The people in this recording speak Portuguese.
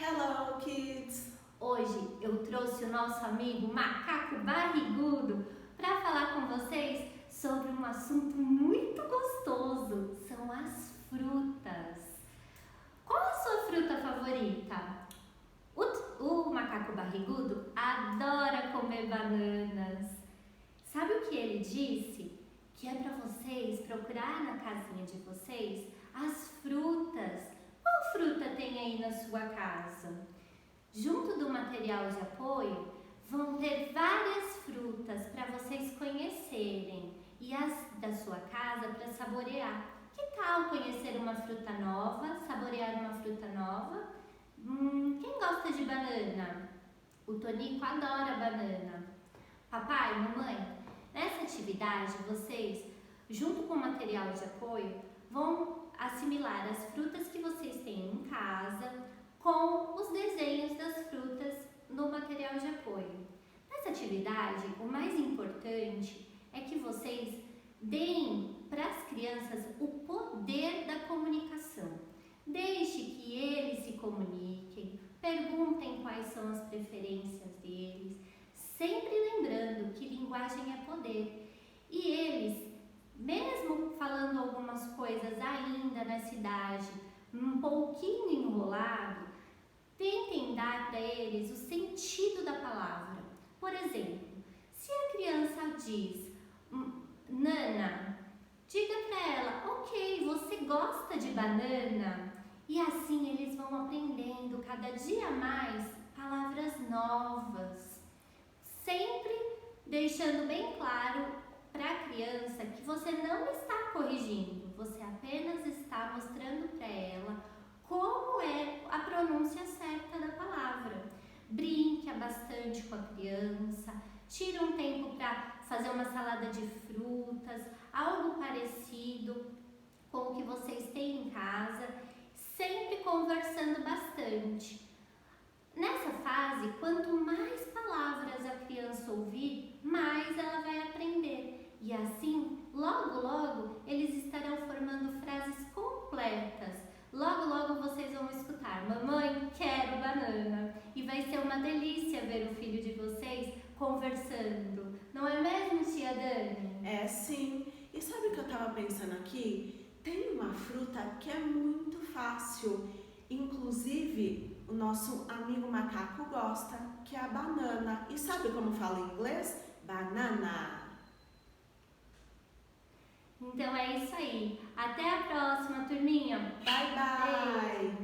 Hello, kids! Hoje eu trouxe o nosso amigo Macaco Barrigudo para falar com vocês sobre um assunto muito gostoso, são as frutas. Qual a sua fruta favorita? O Macaco Barrigudo adora comer bananas. Sabe o que ele disse? Que é para vocês procurar na casinha de vocês as frutas. Qual fruta tem aí na sua casa? Junto do material de apoio, vão ter várias frutas para vocês conhecerem e as da sua casa para saborear. Que tal conhecer uma fruta nova, saborear uma fruta nova? Quem gosta de banana? O Tonico adora banana. Papai, mamãe, nessa atividade vocês, junto com o material de apoio, vão assimilar as frutas que vocês têm em casa com os desenhos das frutas no material de apoio. Nessa atividade, o mais importante é que vocês deem para as crianças o poder da comunicação. Deixe que eles se comuniquem, perguntem quais são as preferências deles, sempre lembrando que linguagem é poder. E eles, mesmo falando algumas coisas ainda nessa idade, um pouquinho enrolado, tentem dar para eles o sentido da palavra. Por exemplo, se a criança diz Nana, diga para ela, ok, você gosta de banana? E assim eles vão aprendendo cada dia mais palavras novas, sempre deixando bem claro para a criança que você não está corrigindo, você apenas está mostrando para ela como é a pronúncia certa da palavra. Brinque bastante com a criança, tire um tempo para fazer uma salada de frutas, algo parecido com o que vocês têm em casa, sempre conversando bastante. Nessa fase, quanto mais palavras a criança ouvir, mais ela vai aprender. E assim, logo, logo, eles estarão formando frases completas. Logo, logo vocês vão escutar, mamãe, quero banana. E vai ser uma delícia ver o filho de vocês conversando. Não é mesmo, tia Dani? É sim. E sabe o que eu tava pensando aqui? Tem uma fruta que é muito fácil. Inclusive, o nosso amigo macaco gosta, que é a banana. E sabe como fala em inglês? Banana. Então é isso aí. Até a próxima, turminha. Bye, bye!